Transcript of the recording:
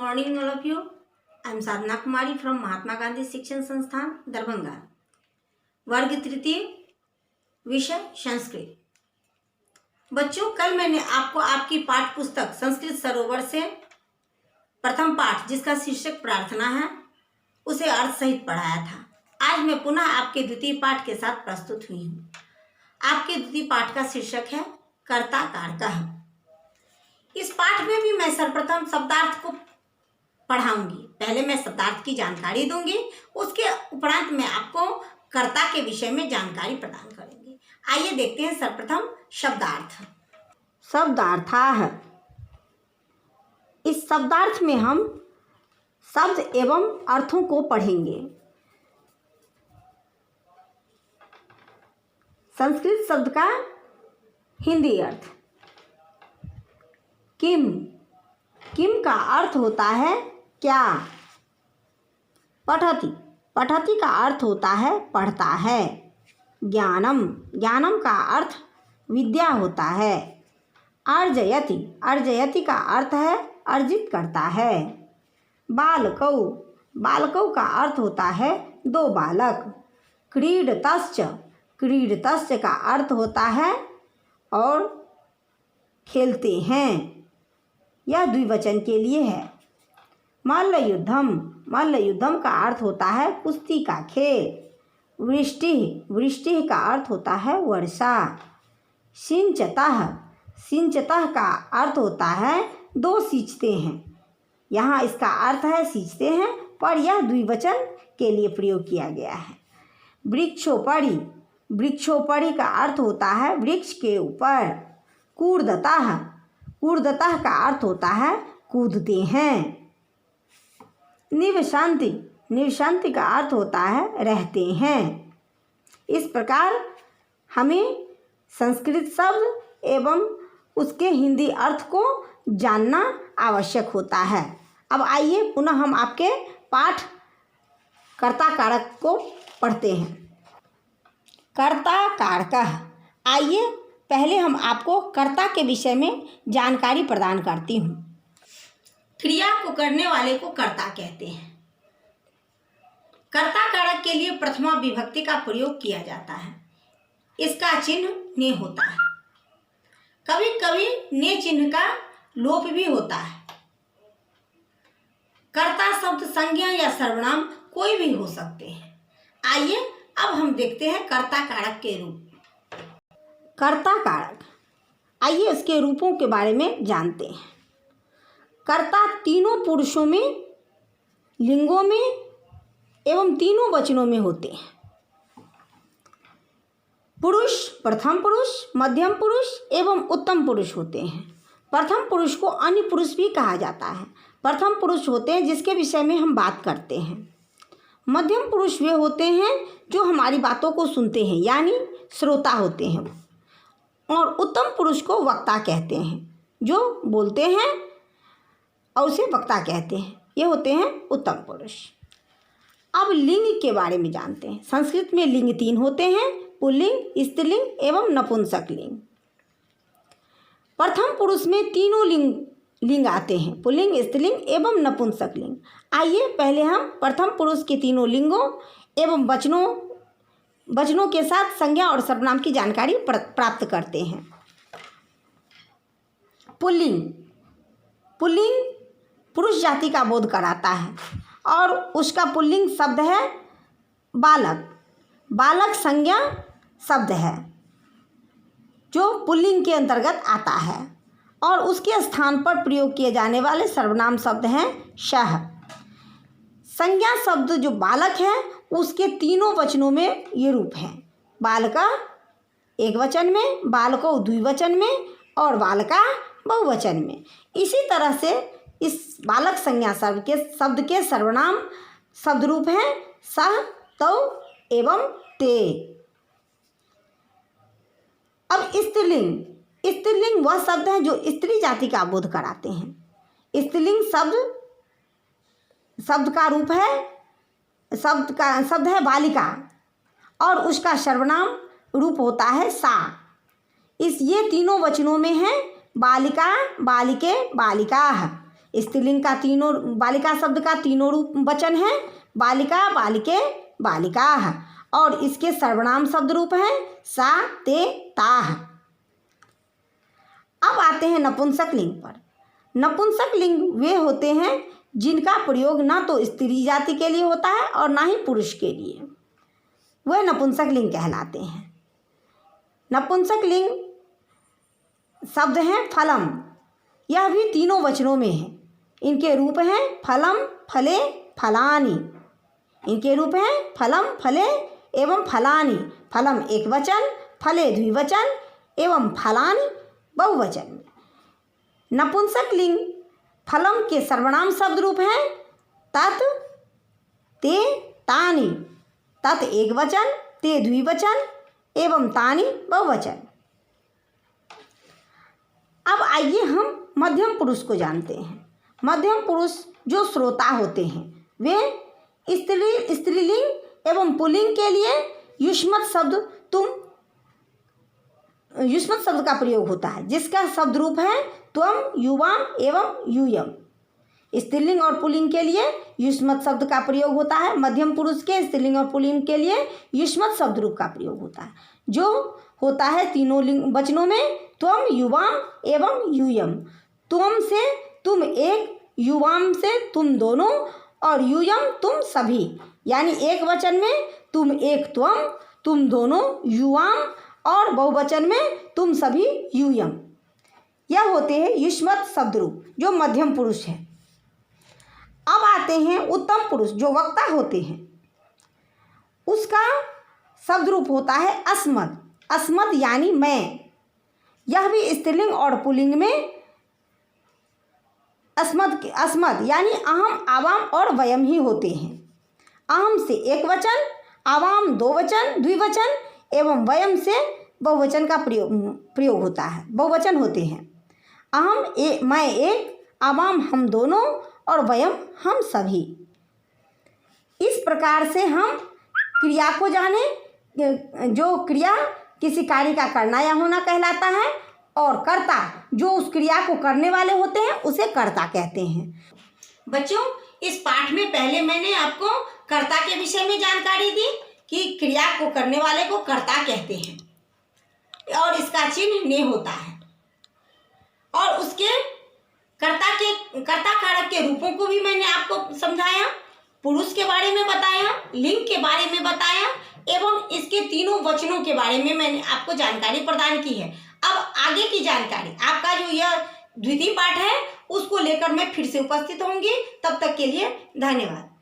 morning, all of you. I am Sadhana Kumari from Mahatma Gandhi शिक्षण संस्थान दरभंगा। वर्ग तृतीय, विषय संस्कृत। बच्चों, कल मैंने आपको आपकी पाठ पुस्तक संस्कृत सरोवर से प्रथम पाठ, जिसका शीर्षक प्रार्थना है, उसे अर्थ सहित पढ़ाया था। आज मैं पुनः आपके द्वितीय पाठ के साथ प्रस्तुत हुई हूँ। आपके द्वितीय पाठ का शीर्षक है कर्ता कारकः। इस पाठ में भी मैं सर्वप्रथम शब्दार्थ को पढ़ाऊंगी। पहले मैं शब्दार्थ की जानकारी दूंगी, उसके उपरांत मैं आपको कर्ता के विषय में जानकारी प्रदान करूंगी। आइए देखते हैं सर्वप्रथम शब्दार्थ। शब्दार्थाः। इस शब्दार्थ में हम शब्द एवं अर्थों को पढ़ेंगे। संस्कृत शब्द का हिंदी अर्थ। किम। किम का अर्थ होता है क्या। पठति। पठति का अर्थ होता है पढ़ता है। ज्ञानम। ज्ञानम का अर्थ विद्या होता है। अर्जयति। अर्जयति का अर्थ है अर्जित करता है। बालकौ। बालकौ का अर्थ होता है दो बालक। क्रीडतश्च। क्रीडतश्च का अर्थ होता है और खेलते हैं। यह द्विवचन के लिए है। मल्लयुद्धम। मल्लयुद्धम का अर्थ होता है कुश्ती का खेल। वृष्टि। वृष्टि का अर्थ होता है वर्षा। सिंचतः। सिंचतः का अर्थ होता है दो सींचते हैं। यहाँ इसका अर्थ है सींचते हैं, पर यह द्विवचन के लिए प्रयोग किया गया है। वृक्षोपरि। वृक्षोपरि का अर्थ होता है वृक्ष के ऊपर। कूर्दतः। कूर्दतः का अर्थ होता है कूदते हैं। निवसन्ति। निवसन्ति का अर्थ होता है रहते हैं। इस प्रकार हमें संस्कृत शब्द एवं उसके हिंदी अर्थ को जानना आवश्यक होता है। अब आइए पुनः हम आपके पाठ कर्ता कारक को पढ़ते हैं। कर्ता कारकः। आइए पहले हम आपको कर्ता के विषय में जानकारी प्रदान करती हूँ। क्रिया को करने वाले को कर्ता कहते हैं। कर्ता कारक के लिए प्रथमा विभक्ति का प्रयोग किया जाता है। इसका चिन्ह ने होता है। कभी कभी ने चिन्ह का लोप भी होता है। कर्ता शब्द संज्ञा या सर्वनाम कोई भी हो सकते हैं। आइए अब हम देखते हैं कर्ता कारक के रूप। कर्ता कारक। आइए उसके रूपों के बारे में जानते हैं। कर्ता तीनों पुरुषों में, लिंगों में एवं तीनों वचनों में होते हैं। पुरुष प्रथम पुरुष, मध्यम पुरुष एवं उत्तम पुरुष होते हैं। प्रथम पुरुष को अन्य पुरुष भी कहा जाता है। प्रथम पुरुष होते हैं जिसके विषय में हम बात करते हैं। मध्यम पुरुष वे होते हैं जो हमारी बातों को सुनते हैं, यानी श्रोता होते हैं। और उत्तम पुरुष को वक्ता कहते हैं, जो बोलते हैं और उसे वक्ता कहते हैं। ये होते हैं उत्तम पुरुष। अब लिंग के बारे में जानते हैं। संस्कृत में लिंग तीन होते हैं, पुल्लिंग, स्त्रीलिंग एवं नपुंसक लिंग। प्रथम पुरुष में तीनों लिंग आते हैं, पुल्लिंग, स्त्रीलिंग एवं नपुंसक लिंग। आइए पहले हम प्रथम पुरुष के तीनों लिंगों एवं वचनों के साथ संज्ञा और सर्वनाम की जानकारी प्राप्त करते हैं। पुल्लिंग। पुल्लिंग पुरुष जाति का बोध कराता है और उसका पुल्लिंग शब्द है बालक। बालक संज्ञा शब्द है जो पुल्लिंग के अंतर्गत आता है और उसके स्थान पर प्रयोग किए जाने वाले सर्वनाम शब्द हैं सः। संज्ञा शब्द जो बालक है उसके तीनों वचनों में ये रूप हैं। बालका एक वचन में, बालको द्विवचन में और बालका बहुवचन में। इसी तरह से इस बालक संज्ञा शब्द के सर्वनाम शब्द रूप हैं सः, तौ एवं ते। अब स्त्रीलिंग। स्त्रीलिंग वह शब्द है जो स्त्री जाति का बोध कराते हैं। स्त्रीलिंग शब्द का रूप है, शब्द है बालिका और उसका सर्वनाम रूप होता है सा। ये तीनों वचनों में है बालिका, बालिके, बालिकाः। स्त्रीलिंग का तीनों, बालिका शब्द का तीनों रूप वचन है, बालिका, बालिके, बालिकाः, और इसके सर्वनाम शब्द रूप हैं सा, ते, ताः। अब आते हैं नपुंसक लिंग पर। नपुंसक लिंग वे होते हैं जिनका प्रयोग ना तो स्त्री जाति के लिए होता है और ना ही पुरुष के लिए, वह नपुंसक लिंग कहलाते हैं। नपुंसक लिंग शब्द हैं फलम, यह भी तीनों वचनों में है। इनके रूप हैं फलम, फले, फलानि। इनके रूप हैं फलम, फले एवं फलानि। फलम एक वचन, फले द्विवचन एवं फलानि बहुवचन में। नपुंसक लिंग फलम के सर्वनाम शब्द रूप हैं तत्, ते, तानि। तत् एक वचन, ते द्विवचन एवं तानि बहुवचन। अब आइए हम मध्यम पुरुष को जानते हैं। मध्यम पुरुष जो श्रोता होते हैं वे स्त्रीलिंग एवं पुल्लिंग के लिए युष्मत् शब्द का प्रयोग होता है, जिसका शब्द रूप है त्वम, युवाम एवं यूयम। स्त्रीलिंग और पुल्लिंग के लिए युष्मत् शब्द का प्रयोग होता है। मध्यम पुरुष के स्त्रीलिंग और पुल्लिंग के लिए युष्मत् शब्द रूप का प्रयोग होता है, जो होता है तीनों लिंग वचनों में त्वम, युवाम एवं यूयम। त्वम से तुम एक, युवाम से तुम दोनों, और यूयम तुम सभी। यानी एक वचन में तुम एक, त्वम, तुम दोनों, युवाम, और बहुवचन में तुम सभी, यूयम। यह होते हैं युष्मत् शब्द रूप जो मध्यम पुरुष है। अब आते हैं उत्तम पुरुष जो वक्ता होते हैं। उसका शब्द रूप होता है अस्मत्। अस्मत् यानी मैं। यह भी स्त्रीलिंग और पुल्लिंग में अस्मत् यानी अहम, आवाम और वयम ही होते हैं। अहम से एक वचन, आवाम दो वचन, द्विवचन एवं वयम से बहुवचन का प्रयोग होता है, बहुवचन होते हैं। अहम मैं एक, आवाम हम दोनों, और वयम हम सभी। इस प्रकार से हम क्रिया को जाने। जो क्रिया किसी कार्य का करना या होना कहलाता है, और कर्ता जो उस क्रिया को करने वाले होते हैं उसे कर्ता कहते हैं। बच्चों, इस पाठ में पहले मैंने आपको कर्ता के विषय में जानकारी दी कि क्रिया को करने वाले को कर्ता कहते हैं और इसका चिन्ह ने होता है, और उसके कर्ता कारक के रूपों को भी मैंने आपको समझाया, पुरुष के बारे में बताया, लिंग के बारे में बताया एवं इसके तीनों वचनों के बारे में मैंने आपको जानकारी प्रदान की है। अब आगे की जानकारी आपका जो यह द्वितीय पाठ है उसको लेकर मैं फिर से उपस्थित होंगी। तब तक के लिए धन्यवाद।